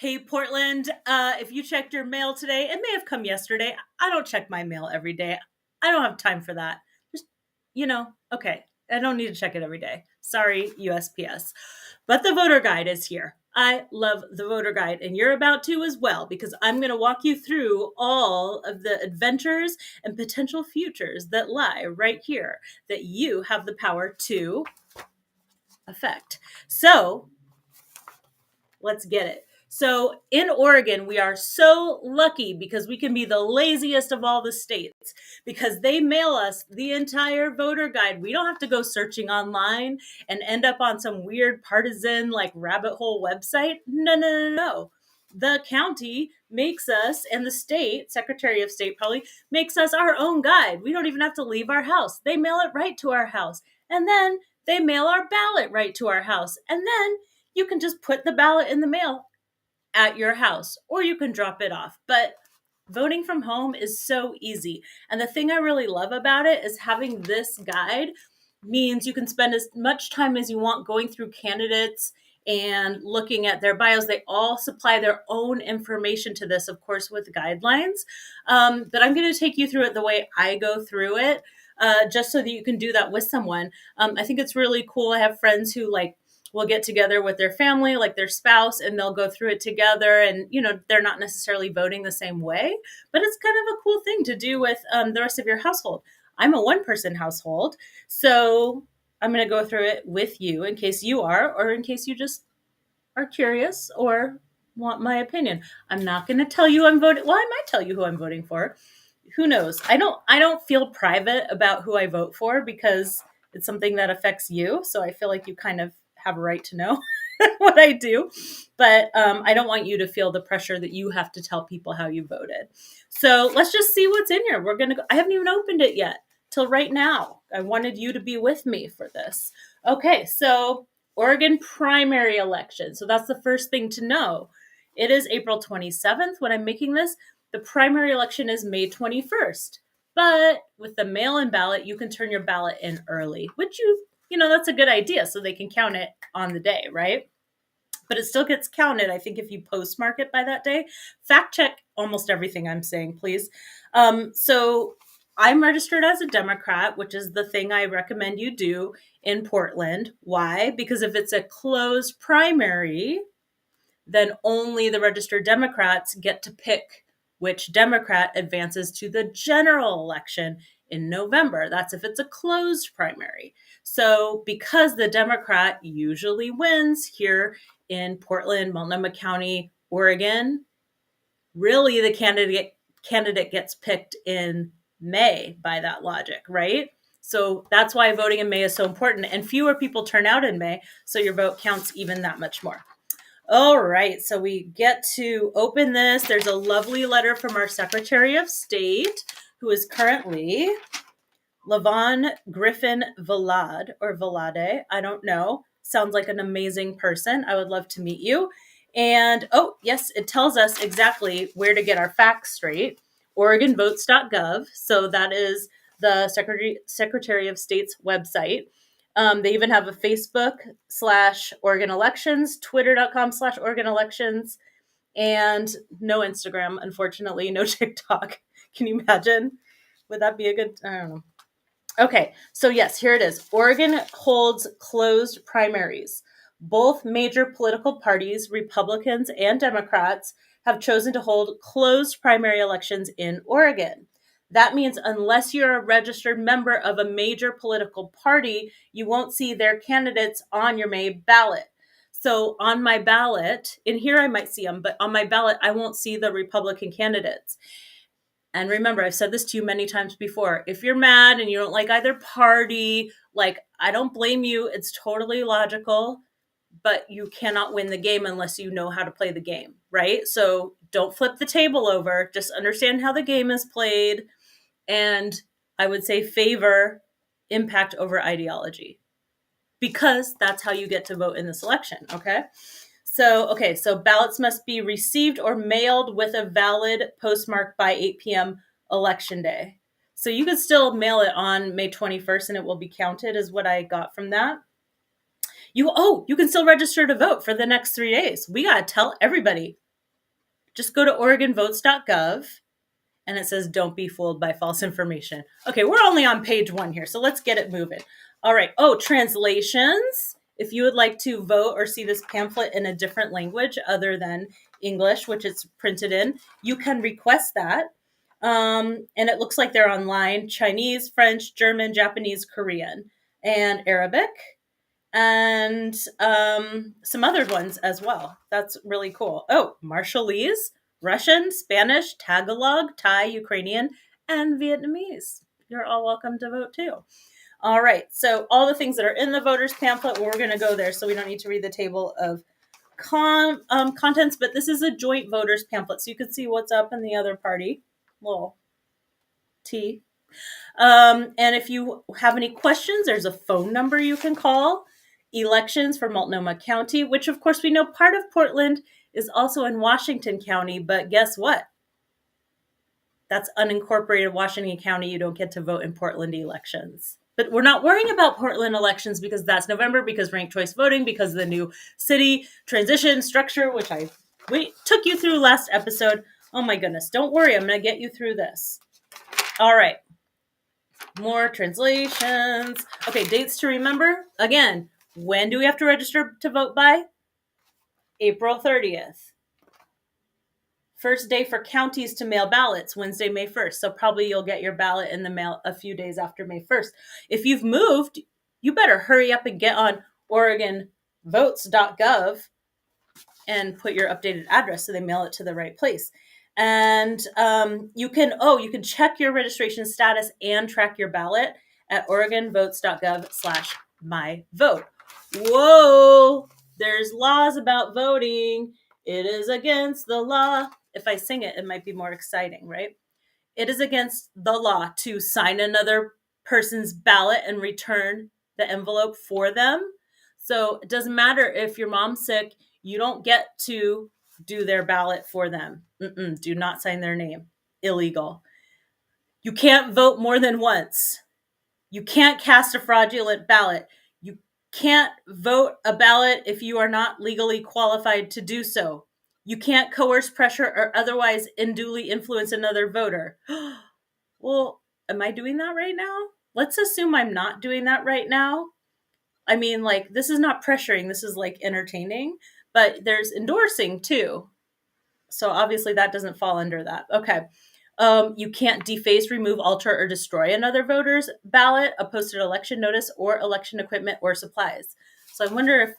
Hey, Portland, if you checked your mail today, it may have come yesterday. I don't check my mail every day. I don't have time for that. Just, okay. I don't need to check it every day. Sorry, USPS. But the voter guide is here. I love the voter guide, and you're about to as well, because I'm going to walk you through all of the adventures and potential futures that lie right here that you have the power to affect. So let's get it. So in Oregon, we are so lucky because we can be the laziest of all the states because they mail us the entire voter guide. We don't have to go searching online and end up on some weird partisan like rabbit hole website. No. The county makes us, and the state, Secretary of State probably, makes us our own guide. We don't even have to leave our house. They mail it right to our house. And then they mail our ballot right to our house. And then you can just put the ballot in the mail at your house, or you can drop it off. But voting from home is so easy. And the thing I really love about it is having this guide means you can spend as much time as you want going through candidates and looking at their bios. They all supply their own information to this, of course, with guidelines. But I'm going to take you through it the way I go through it, just so that you can do that with someone. I think it's really cool. I have friends who will get together with their family, like their spouse, and they'll go through it together. And, they're not necessarily voting the same way, but it's kind of a cool thing to do with the rest of your household. I'm a one-person household, so I'm going to go through it with you in case you are, or in case you just are curious or want my opinion. I'm not going to tell you I'm voting. Well, I might tell you who I'm voting for. Who knows? I don't feel private about who I vote for because it's something that affects you. So I feel like you kind of have a right to know what I do, but I don't want you to feel the pressure that you have to tell people how you voted. So let's just see what's in here. We're going to go. I haven't even opened it yet till right now. I wanted you to be with me for this. Okay. So Oregon primary election. So that's the first thing to know. It is April 27th when I'm making this. The primary election is May 21st, but with the mail-in ballot, you can turn your ballot in early, which that's a good idea. So they can count it on the day, right? But it still gets counted, I think, if you postmark it by that day. Fact check almost everything I'm saying, please. So I'm registered as a Democrat, which is the thing I recommend you do in Portland. Why? Because if it's a closed primary, then only the registered Democrats get to pick which Democrat advances to the general election in November. That's if it's a closed primary. So because the Democrat usually wins here in Portland, Multnomah County, Oregon, really the candidate gets picked in May by that logic, right? So that's why voting in May is so important, and fewer people turn out in May, so your vote counts even that much more. All right, so we get to open this. There's a lovely letter from our Secretary of State, who is currently Lavon Griffin Valade, or Valade, I don't know. Sounds like an amazing person. I would love to meet you. And, yes, it tells us exactly where to get our facts straight. OregonVotes.gov. So that is the Secretary of State's website. They even have a Facebook/Oregon Elections, Twitter.com/Oregon Elections, and no Instagram, unfortunately, no TikTok. Can you imagine? Would that be a good, I don't know. Okay, so yes, here it is. Oregon holds closed primaries. Both major political parties, Republicans and Democrats, have chosen to hold closed primary elections in Oregon. That means unless you're a registered member of a major political party, you won't see their candidates on your May ballot. So on my ballot, in here I might see them, but on my ballot, I won't see the Republican candidates. And remember, I've said this to you many times before. If you're mad and you don't like either party, I don't blame you. It's totally logical, but you cannot win the game unless you know how to play the game, right? So don't flip the table over. Just understand how the game is played. And I would say favor impact over ideology, because that's how you get to vote in this election, okay? So ballots must be received or mailed with a valid postmark by 8 p.m. election day. So you could still mail it on May 21st and it will be counted, is what I got from that. You can still register to vote for the next 3 days. We got to tell everybody just go to OregonVotes.gov, and it says, don't be fooled by false information. Okay, we're only on page 1 here, so let's get it moving. All right. Oh, translations. If you would like to vote or see this pamphlet in a different language other than English, which it's printed in, you can request that. And it looks like they're online: Chinese, French, German, Japanese, Korean, and Arabic, and some other ones as well. That's really cool. Oh, Marshallese, Russian, Spanish, Tagalog, Thai, Ukrainian, and Vietnamese. You're all welcome to vote too. All right, so all the things that are in the voters pamphlet, we're going to go there, so we don't need to read the table of contents, but this is a joint voters pamphlet, so you can see what's up in the other party. Little T. And if you have any questions, there's a phone number you can call. Elections for Multnomah County, which of course we know part of Portland is also in Washington County, but guess what? That's unincorporated Washington County. You don't get to vote in Portland elections. But we're not worrying about Portland elections because that's November, because ranked choice voting, because of the new city transition structure, which we took you through last episode. Oh my goodness. Don't worry. I'm going to get you through this. All right. More translations. Okay, dates to remember. Again, when do we have to register to vote by? April 30th. First day for counties to mail ballots, Wednesday, May 1st. So probably you'll get your ballot in the mail a few days after May 1st. If you've moved, you better hurry up and get on OregonVotes.gov and put your updated address so they mail it to the right place. And you can check your registration status and track your ballot at OregonVotes.gov/myvote. Whoa, there's laws about voting. It is against the law. If I sing it, it might be more exciting, right? It is against the law to sign another person's ballot and return the envelope for them. So it doesn't matter if your mom's sick, you don't get to do their ballot for them. Do not sign their name. Illegal. You can't vote more than once. You can't cast a fraudulent ballot. You can't vote a ballot if you are not legally qualified to do so. You can't coerce, pressure, or otherwise unduly influence another voter. Well, am I doing that right now? Let's assume I'm not doing that right now. I mean, like, this is not pressuring. This is like entertaining, but there's endorsing too. So obviously that doesn't fall under that. Okay. You can't deface, remove, alter, or destroy another voter's ballot, a posted election notice, or election equipment or supplies. So I wonder if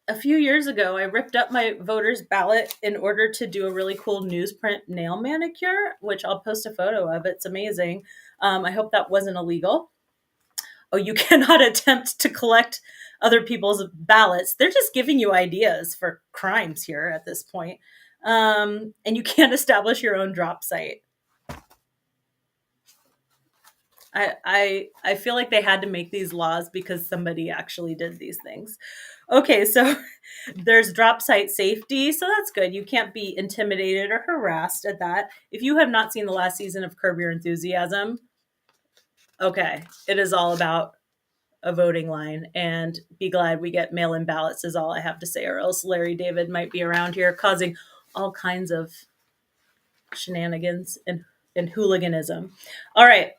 a few years ago I ripped up my voter's ballot in order to do a really cool newsprint nail manicure, which I'll post a photo of. It's amazing. I hope that wasn't illegal. Oh, you cannot attempt to collect other people's ballots. They're just giving you ideas for crimes here at this point. And you can't establish your own drop site. I feel like they had to make these laws because somebody actually did these things. Okay, so there's drop site safety, so that's good. You can't be intimidated or harassed at that. If you have not seen the last season of Curb Your Enthusiasm, okay, it is all about a voting line, and be glad we get mail-in ballots is all I have to say, or else Larry David might be around here causing all kinds of shenanigans and hooliganism. All right.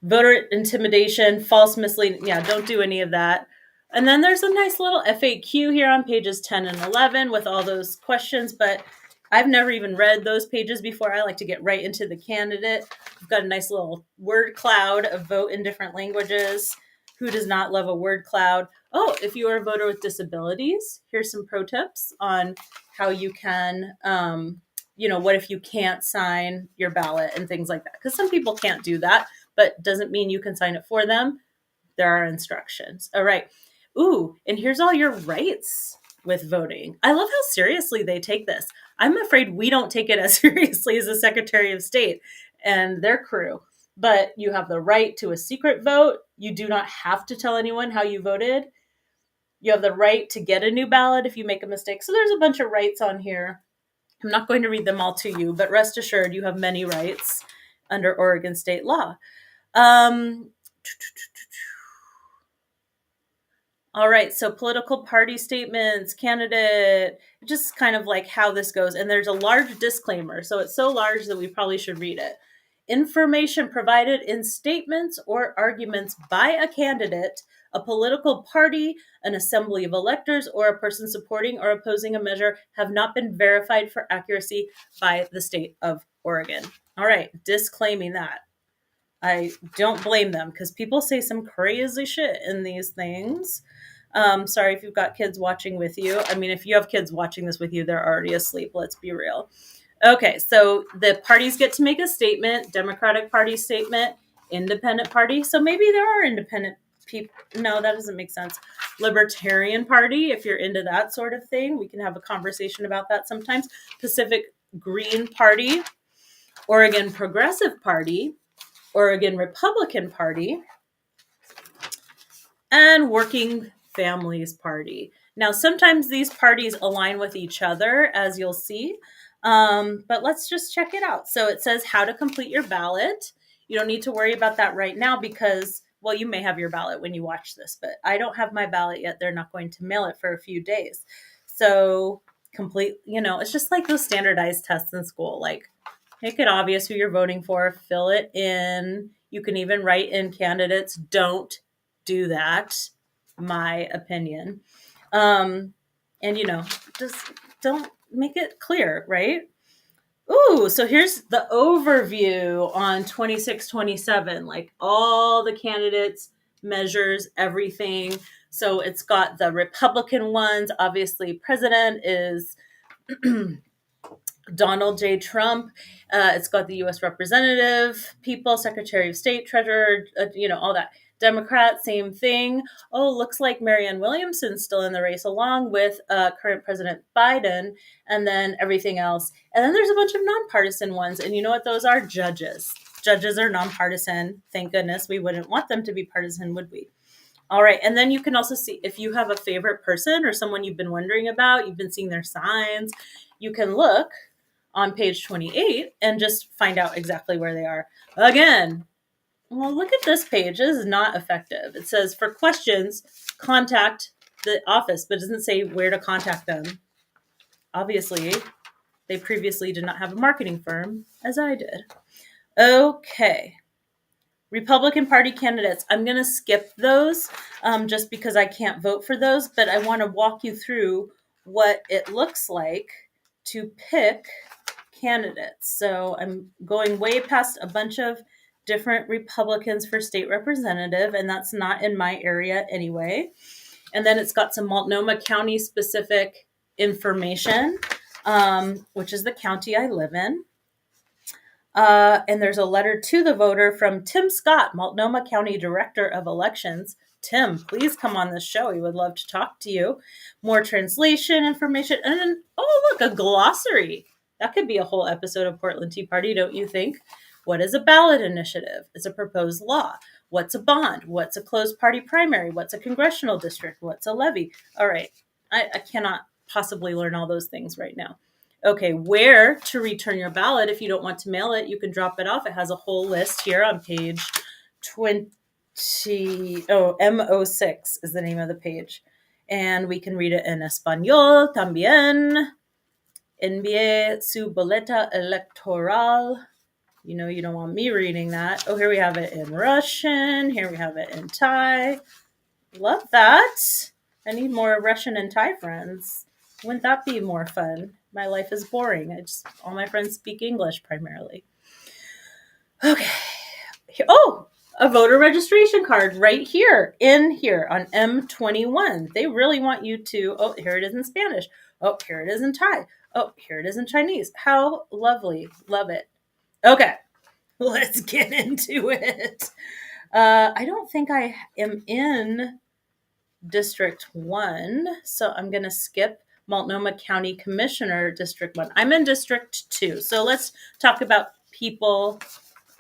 Voter intimidation, false misleading. Yeah, don't do any of that. And then there's a nice little FAQ here on pages 10 and 11 with all those questions, but I've never even read those pages before. I like to get right into the candidate. We've got a nice little word cloud of vote in different languages. Who does not love a word cloud? Oh, if you are a voter with disabilities, here's some pro tips on how you can, what if you can't sign your ballot and things like that? Because some people can't do that, but doesn't mean you can sign it for them. There are instructions. All right. Ooh, and here's all your rights with voting. I love how seriously they take this. I'm afraid we don't take it as seriously as the Secretary of State and their crew. But you have the right to a secret vote. You do not have to tell anyone how you voted. You have the right to get a new ballot if you make a mistake. So there's a bunch of rights on here. I'm not going to read them all to you, but rest assured you have many rights under Oregon state law. All right, so political party statements, candidate, just kind of like how this goes. And there's a large disclaimer. So it's so large that we probably should read it. Information provided in statements or arguments by a candidate, a political party, an assembly of electors, or a person supporting or opposing a measure have not been verified for accuracy by the state of Oregon. All right, disclaiming that. I don't blame them because people say some crazy shit in these things. Sorry if you've got kids watching with you. I mean, if you have kids watching this with you, they're already asleep. Let's be real. Okay, so the parties get to make a statement. Democratic Party statement, Independent Party. So maybe there are independent people. No, that doesn't make sense. Libertarian Party, if you're into that sort of thing, we can have a conversation about that sometimes. Pacific Green Party, Oregon Progressive Party, Oregon Republican Party, and Working Families Party. Now, sometimes these parties align with each other, as you'll see, but let's just check it out. So it says how to complete your ballot. You don't need to worry about that right now because, well, you may have your ballot when you watch this, but I don't have my ballot yet. They're not going to mail it for a few days. So complete, it's just like those standardized tests in school, like make it obvious who you're voting for, fill it in. You can even write in candidates. Don't do that, my opinion. And, just don't make it clear, right? Ooh, so here's the overview on 2627, like all the candidates, measures, everything. So it's got the Republican ones. Obviously, president is Donald J. Trump. It's got the U.S. Representative, people, Secretary of State, Treasurer, all that. Democrat, same thing. Oh, looks like Marianne Williamson's still in the race along with current President Biden, and then everything else. And then there's a bunch of nonpartisan ones. And you know what those are? Judges. Judges are nonpartisan. Thank goodness. We wouldn't want them to be partisan, would we? All right. And then you can also see if you have a favorite person or someone you've been wondering about, you've been seeing their signs, you can look on page 28 and just find out exactly where they are. Again, well, look at this page. This is not effective. It says for questions, contact the office, but it doesn't say where to contact them. Obviously, they previously did not have a marketing firm, as I did. Okay. Republican Party candidates. I'm going to skip those just because I can't vote for those, but I want to walk you through what it looks like to pick candidates. So I'm going way past a bunch of different Republicans for state representative, and that's not in my area anyway. And then it's got some Multnomah County specific information, which is the county I live in. And there's a letter to the voter from Tim Scott, Multnomah County Director of Elections. Tim, please come on this show. We would love to talk to you. More translation information. And then, oh, look, a glossary. That could be a whole episode of Portland Tea Party, don't you think? What is a ballot initiative? It's a proposed law. What's a bond? What's a closed party primary? What's a congressional district? What's a levy? All right. I cannot possibly learn all those things right now. Okay, where to return your ballot. If you don't want to mail it, you can drop it off. It has a whole list here on page 20. M06 is the name of the page. And we can read it in Espanol también. Envíe su boleta electoral. You don't want me reading that. Oh, here we have it in Russian. Here we have it in Thai. Love that. I need more Russian and Thai friends. Wouldn't that be more fun? My life is boring. All my friends speak English primarily. Okay. Oh, a voter registration card right here, in here on M21. They really want you to, oh, here it is in Spanish. Oh, here it is in Thai. Oh, here it is in Chinese. How lovely. Love it. Okay, let's get into it. I don't think I am in District 1, so I'm going to skip Multnomah County Commissioner District 1. I'm in District 2, so let's talk about people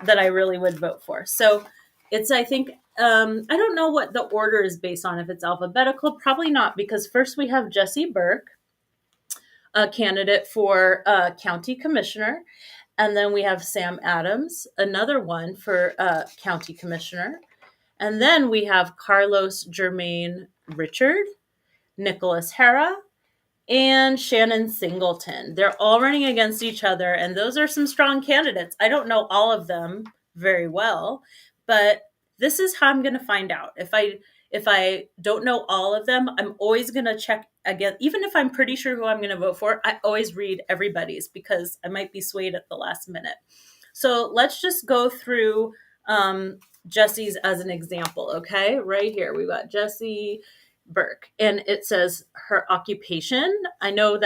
that I really would vote for. So it's, I think, I don't know what the order is based on, if it's alphabetical. Probably not, because first we have Jesse Burke, a candidate for county commissioner. And then we have Sam Adams, another one for county commissioner. And then we have Carlos Germain Richard, Nicholas Hara, and Shannon Singleton. They're all running against each other, and those are some strong candidates. I don't know all of them very well, but this is how I'm going to find out. If I don't know all of them, I'm always going to check again. Even if I'm pretty sure who I'm going to vote for, I always read everybody's because I might be swayed at the last minute. So let's just go through Jesse's as an example, okay? Right here, we've got Jessie Burke, and it says her occupation. I know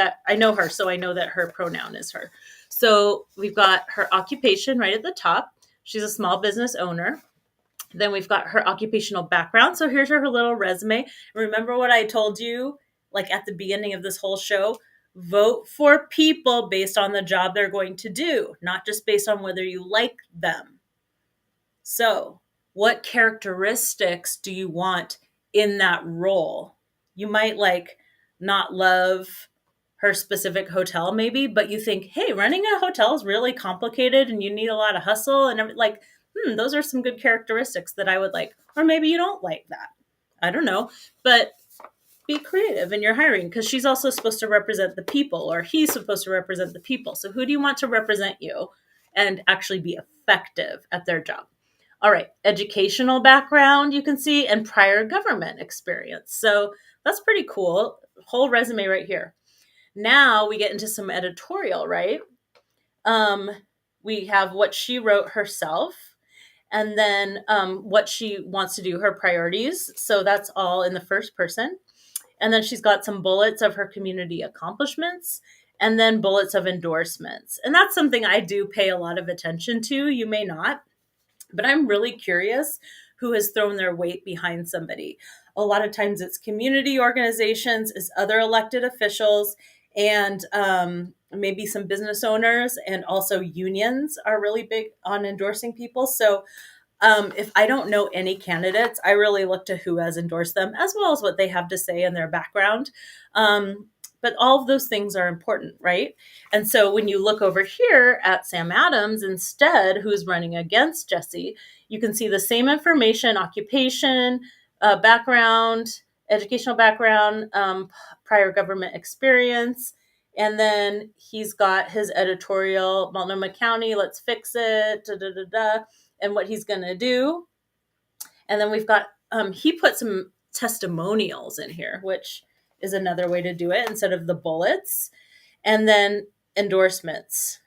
her, so I know that her pronoun is her. So we've got her occupation right at the top. She's a small business owner. Then we've got her occupational background. So here's her little resume. Remember what I told you, like at the beginning of this whole show? Vote for people based on the job they're going to do, not just based on whether you like them. So, what characteristics do you want in that role? You might not love her specific hotel maybe, but you think, hey, running a hotel is really complicated and you need a lot of hustle and those are some good characteristics that I would like. Or maybe you don't like that. I don't know. But be creative in your hiring because she's also supposed to represent the people, or he's supposed to represent the people. So who do you want to represent you and actually be effective at their job? All right, educational background, you can see, and prior government experience. So that's pretty cool. Whole resume right here. Now we get into some editorial, right? We have what she wrote herself, and then what she wants to do, her priorities. So that's all in the first person. And then she's got some bullets of her community accomplishments, and then bullets of endorsements. And that's something I do pay a lot of attention to. You may not, but I'm really curious who has thrown their weight behind somebody. A lot of times it's community organizations, it's other elected officials, and maybe some business owners, and also unions are really big on endorsing people. So if I don't know any candidates, I really look to who has endorsed them, as well as what they have to say in their background. But all of those things are important, right? And so when you look over here at Sam Adams instead, who's running against Jessie, you can see the same information: occupation, background, educational background, prior government experience. And then he's got his editorial, Multnomah County, let's fix it, da, da, da, da, and what he's going to do. And then we've got, he put some testimonials in here, which is another way to do it instead of the bullets. And then endorsements,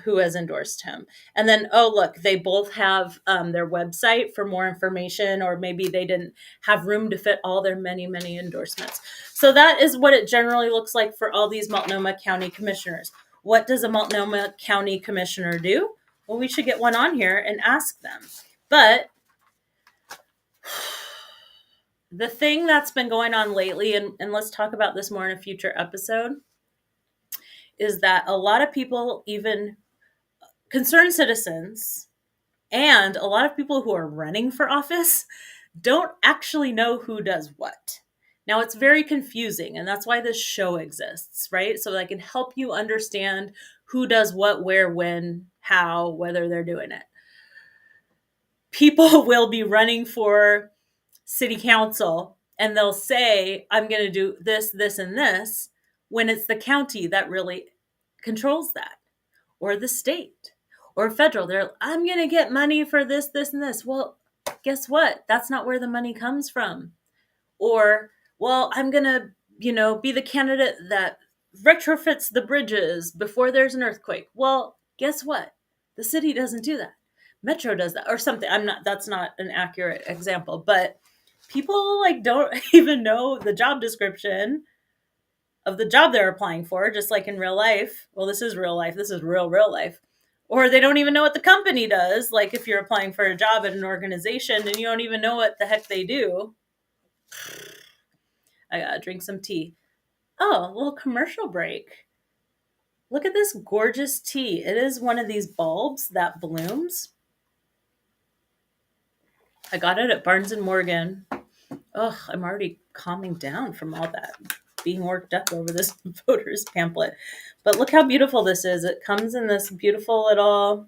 who has endorsed him. And then, oh, look, they both have their website for more information, or maybe they didn't have room to fit all their many, many endorsements. So that is what it generally looks like for all these Multnomah County commissioners. What does a Multnomah County commissioner do? Well, we should get one on here and ask them. But the thing that's been going on lately, and let's talk about this more in a future episode, is that a lot of people, even concerned citizens, and a lot of people who are running for office, don't actually know who does what. Now, it's very confusing, and that's why this show exists, right? So I can help you understand who does what, where, when, how, whether they're doing it. People will be running for city council, and they'll say, I'm going to do this, this, and this, when it's the county that really controls that, or the state, or federal. I'm going to get money for this, this, and this. Well, guess what? That's not where the money comes from. Or, well, I'm going to, be the candidate that retrofits the bridges before there's an earthquake. Well, guess what? The city doesn't do that. Metro does that, or something. That's not an accurate example, but people don't even know the job description of the job they're applying for, just like in real life. Well, this is real life. This is real life. Or they don't even know what the company does. Like if you're applying for a job at an organization and you don't even know what the heck they do. I gotta drink some tea. Oh, a little commercial break. Look at this gorgeous tea. It is one of these bulbs that blooms. I got it at Barnes & Morgan. Oh, I'm already calming down from all that being worked up over this voters pamphlet. But look how beautiful this is. It comes in this beautiful little,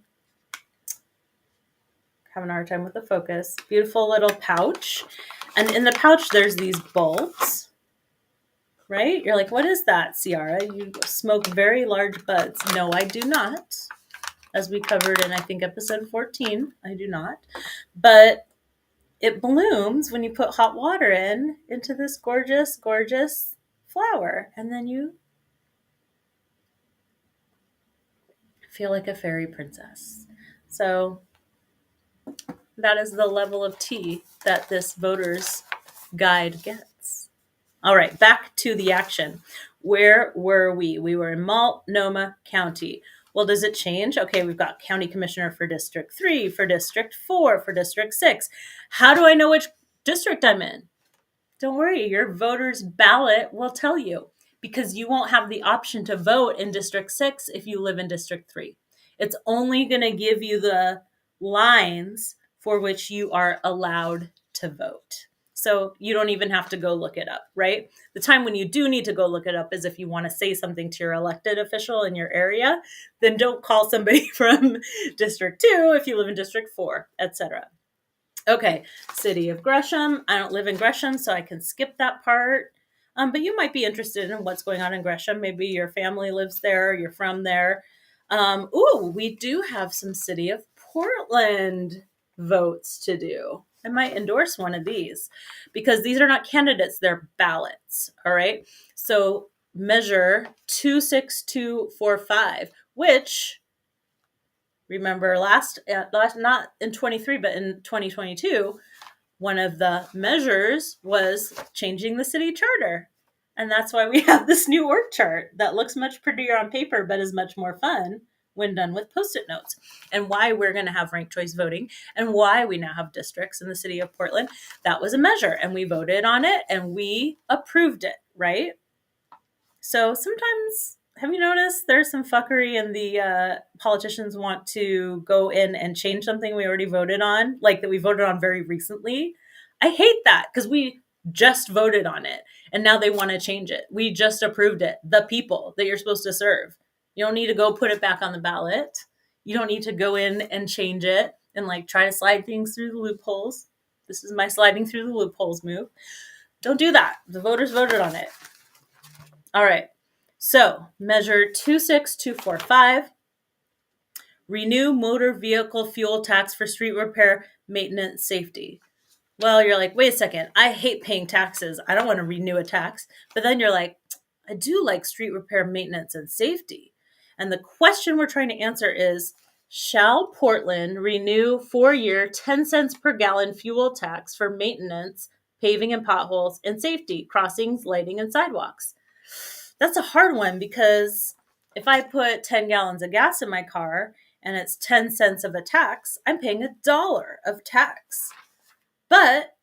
having a hard time with the focus, beautiful little pouch. And in the pouch, there's these bulbs. right? You're like, what is that, Ciara? You smoke very large buds. No, I do not. As we covered in, I think, episode 14, I do not. But it blooms when you put hot water into this gorgeous, gorgeous flower. And then you feel like a fairy princess. So that is the level of tea that this voter's guide gets. All right, back to the action. Where were we? We were in Multnomah County. Well, does it change? Okay, we've got county commissioner for District 3, for District 4, for District 6. How do I know which district I'm in? Don't worry, your voter's ballot will tell you, because you won't have the option to vote in District 6 if you live in District 3. It's only going to give you the lines for which you are allowed to vote. So you don't even have to go look it up, right? The time when you do need to go look it up is if you want to say something to your elected official in your area. Then don't call somebody from District 2 if you live in District 4, etc. Okay, City of Gresham. I don't live in Gresham, so I can skip that part. But you might be interested in what's going on in Gresham. Maybe your family lives there, you're from there. We do have some City of Portland votes to do. I might endorse one of these because these are not candidates, they're ballots. All right. So measure 26245, which, remember last not in 23, but in 2022, one of the measures was changing the city charter. And that's why we have this new org chart that looks much prettier on paper, but is much more fun when done with Post-it notes. And why we're going to have ranked choice voting and why we now have districts in the city of Portland. That was a measure and we voted on it and we approved it, right? So sometimes, have you noticed there's some fuckery and the politicians want to go in and change something we already voted on, like that we voted on very recently? I hate that because we just voted on it and now they want to change it. We just approved it. The people that you're supposed to serve. You don't need to go put it back on the ballot. You don't need to go in and change it and like try to slide things through the loopholes. This is my sliding through the loopholes move. Don't do that. The voters voted on it. All right. So measure 26245, renew motor vehicle fuel tax for street repair, maintenance, safety. Well, you're like, wait a second. I hate paying taxes. I don't want to renew a tax. But then you're like, I do like street repair, maintenance, and safety. And the question we're trying to answer is, shall Portland renew 4-year 10 cents per gallon fuel tax for maintenance, paving and potholes, and safety, crossings, lighting, and sidewalks? That's a hard one because if I put 10 gallons of gas in my car and it's 10 cents of a tax, I'm paying $1 of tax. But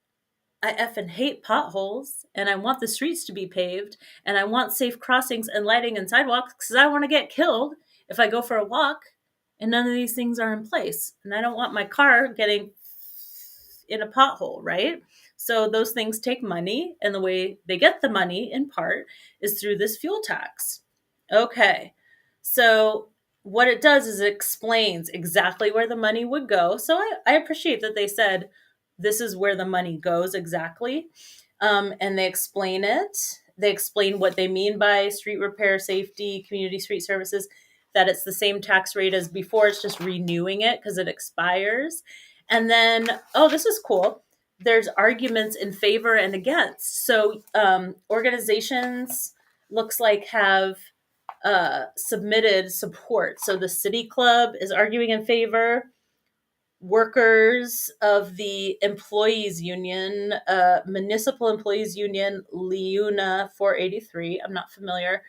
I effing hate potholes and I want the streets to be paved and I want safe crossings and lighting and sidewalks because I want to get killed if I go for a walk and none of these things are in place. And I don't want my car getting in a pothole, right? So those things take money, and the way they get the money in part is through this fuel tax. Okay, so what it does is it explains exactly where the money would go. So I appreciate that they said this is where the money goes exactly. And they explain it. They explain what they mean by street repair, safety, community street services, that it's the same tax rate as before. It's just renewing it because it expires. And then, oh, this is cool. There's arguments in favor and against. So organizations looks like have submitted support. So the City Club is arguing in favor. Workers of the employees union, municipal employees union, Leuna 483. I'm not familiar.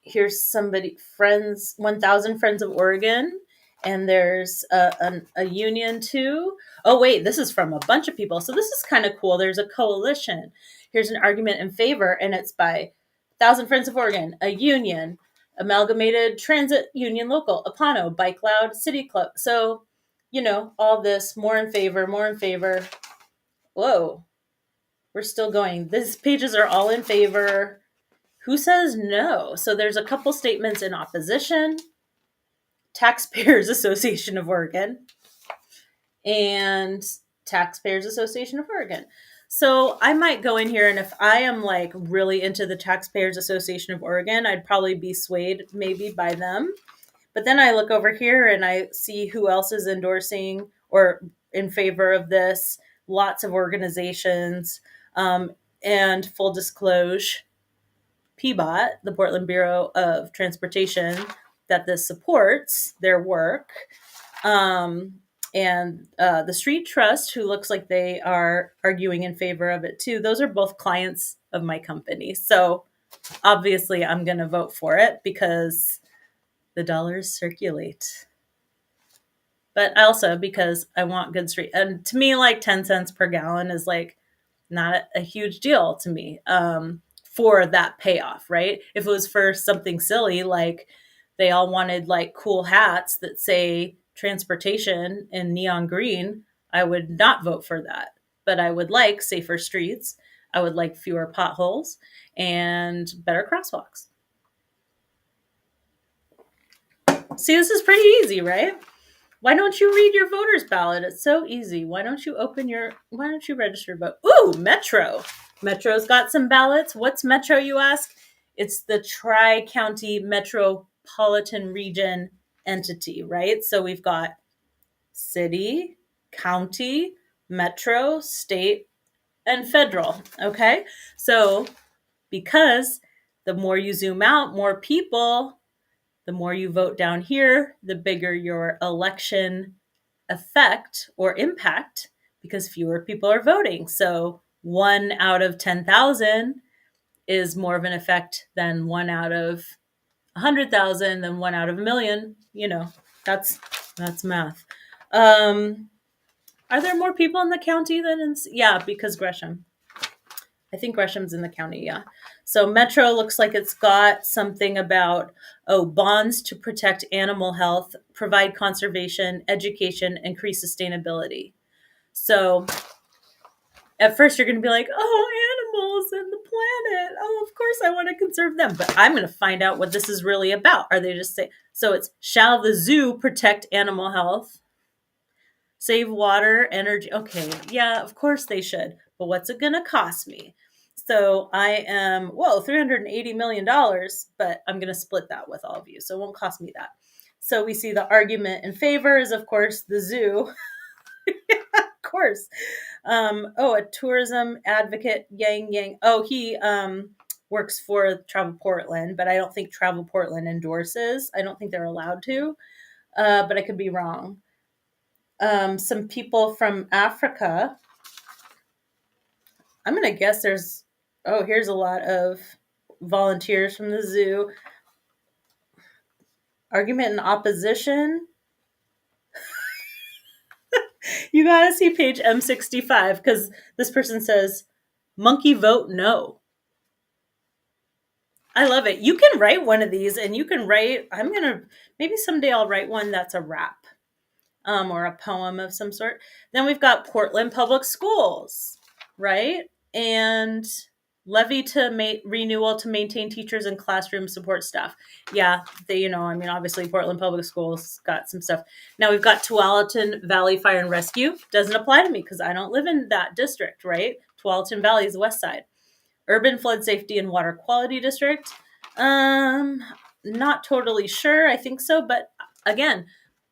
Here's somebody, Friends, 1000 Friends of Oregon. And there's a union too. Oh, wait, this is from a bunch of people. So this is kind of cool. There's a coalition. Here's an argument in favor, and it's by 1000 Friends of Oregon, a union, Amalgamated Transit Union Local, Apano, Bike Loud, City Club. So, you know, all this, more in favor, more in favor. Whoa, we're still going. These pages are all in favor. Who says no? So there's a couple statements in opposition. Taxpayers Association of Oregon and Taxpayers Association of Oregon. So I might go in here, and if I am like really into the Taxpayers Association of Oregon, I'd probably be swayed maybe by them. But then I look over here and I see who else is endorsing or in favor of this. Lots of organizations. And full disclosure, PBOT, the Portland Bureau of Transportation, that this supports their work. And the Street Trust, who looks like they are arguing in favor of it too. Those are both clients of my company. So obviously I'm going to vote for it because the dollars circulate. But also because I want good street. And to me, like 10 cents per gallon is like not a huge deal to me for that payoff, right? If it was for something silly, like they all wanted like cool hats that say transportation in neon green, I would not vote for that. But I would like safer streets. I would like fewer potholes and better crosswalks. See, this is pretty easy, right? Why don't you read your voter's ballot? It's so easy. Why don't you register your vote? Ooh, Metro. Metro's got some ballots. What's Metro, you ask? It's the Tri-County Metropolitan Region entity, right? So we've got city, county, metro, state, and federal, okay? So because the more you zoom out, more people, the more you vote down here, the bigger your election effect or impact because fewer people are voting. So 1 out of 10,000 is more of an effect than 1 out of 100,000, than 1 out of a million. You know, that's math. Are there more people in the county than in? Yeah, because Gresham. I think Gresham's in the county, yeah. So Metro looks like it's got something about, bonds to protect animal health, provide conservation, education, increase sustainability. So at first you're going to be like, animals and the planet. Oh, of course I want to conserve them. But I'm going to find out what this is really about. Are they just saying, so it's, shall the zoo protect animal health? Save water, energy. Okay, yeah, of course they should. But what's it going to cost me? So I am, $380 million, but I'm going to split that with all of you. So it won't cost me that. So we see the argument in favor is, of course, the zoo. Yeah, of course. A tourism advocate, Yang. Oh, he works for Travel Portland, but I don't think Travel Portland endorses. I don't think they're allowed to, but I could be wrong. Some people from Africa. I'm going to guess here's a lot of volunteers from the zoo. Argument in opposition. You got to see page M65 because this person says, monkey vote no. I love it. You can write one of these and you can write, maybe someday I'll write one that's a rap. Or a poem of some sort. Then we've got Portland Public Schools, right? And levy to renewal to maintain teachers and classroom support staff. Yeah, obviously Portland Public Schools got some stuff. Now we've got Tualatin Valley Fire and Rescue. Doesn't apply to me because I don't live in that district, right? Tualatin Valley is the west side. Urban Flood Safety and Water Quality District. Not totally sure. I think so, but again,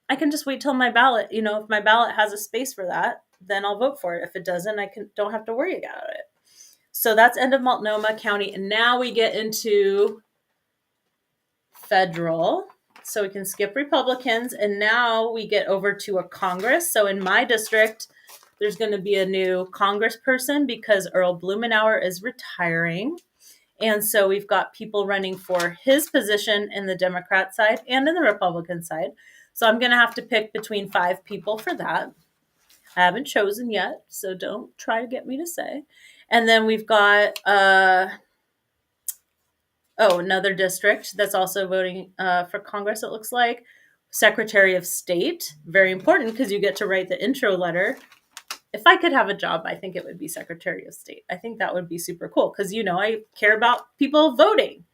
I can just wait till my ballot. If my ballot has a space for that, then I'll vote for it. If it doesn't, don't have to worry about it. So that's end of Multnomah County. And now we get into federal. So we can skip Republicans. And now we get over to a Congress. So in my district, there's going to be a new congressperson because Earl Blumenauer is retiring. And so we've got people running for his position in the Democrat side and in the Republican side. So I'm going to have to pick between 5 people for that. I haven't chosen yet, so don't try to get me to say. And then we've got, another district that's also voting for Congress, it looks like. Secretary of State, very important because you get to write the intro letter. If I could have a job, I think it would be Secretary of State. I think that would be super cool because, I care about people voting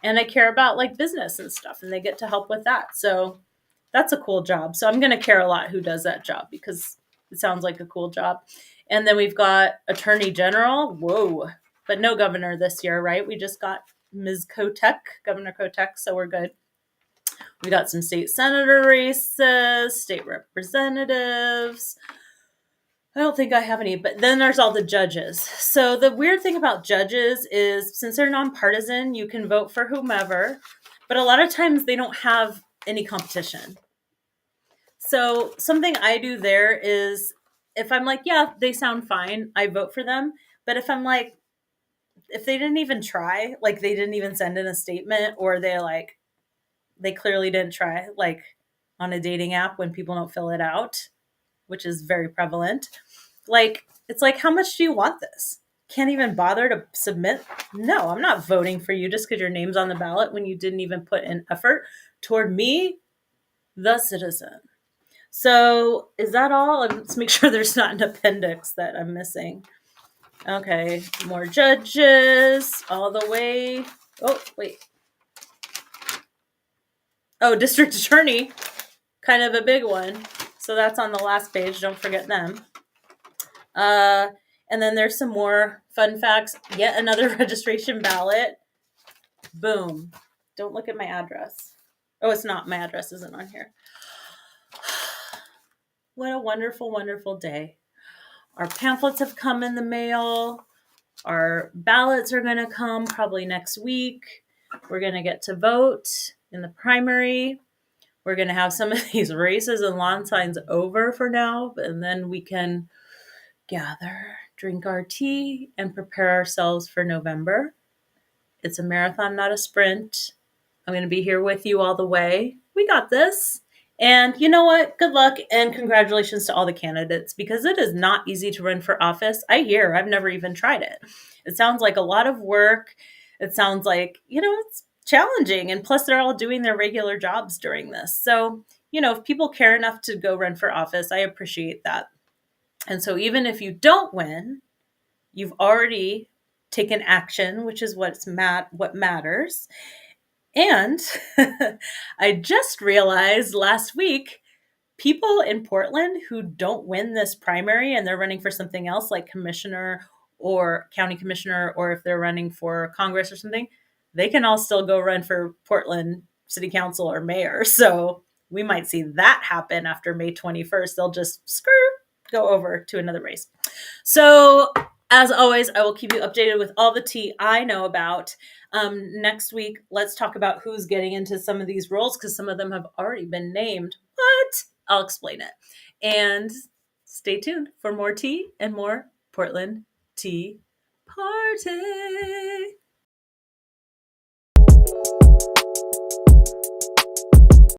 and I care about like business and stuff and they get to help with that. So that's a cool job. So I'm going to care a lot who does that job because It sounds like a cool job. And then we've got Attorney General. Whoa. But no governor this year, right? We just got Ms. Kotek, Governor Kotek, so we're good. We got some state senator races, state representatives. I don't think I have any, but then there's all the judges. So the weird thing about judges is since they're nonpartisan, you can vote for whomever, but a lot of times they don't have any competition. So something I do there is if I'm like, yeah, they sound fine, I vote for them. But if I'm like, if they didn't even try, like they didn't even send in a statement, or they clearly didn't try, like on a dating app when people don't fill it out, which is very prevalent. Like, it's like, how much do you want this? Can't even bother to submit? No, I'm not voting for you just because your name's on the ballot when you didn't even put in effort toward me, the citizen. So is that all? Let's make sure there's not an appendix that I'm missing. Okay, more judges all the way. Oh, wait. Oh, district attorney, kind of a big one. So that's on the last page. Don't forget them. And then there's some more fun facts. Yet another registration ballot. Boom. Don't look at my address. Oh, it's not. My address isn't on here. What a wonderful, wonderful day. Our pamphlets have come in the mail. Our ballots are going to come probably next week. We're going to get to vote in the primary. We're going to have some of these races and lawn signs over for now, and then we can gather, drink our tea, and prepare ourselves for November. It's a marathon, not a sprint. I'm going to be here with you all the way. We got this. And you know what? Good luck and congratulations to all the candidates, because it is not easy to run for office. I've never even tried it. It sounds like a lot of work. It sounds like, it's challenging. And plus, they're all doing their regular jobs during this. So, if people care enough to go run for office, I appreciate that. And so even if you don't win, you've already taken action, which is what matters. And I just realized last week, people in Portland who don't win this primary and they're running for something else like commissioner or county commissioner, or if they're running for Congress or something, they can all still go run for Portland City Council or mayor. So we might see that happen after May 21st. They'll just go over to another race. So as always, I will keep you updated with all the tea I know about. Next week, let's talk about who's getting into some of these roles, because some of them have already been named. What? I'll explain it. And stay tuned for more tea and more Portland Tea Party.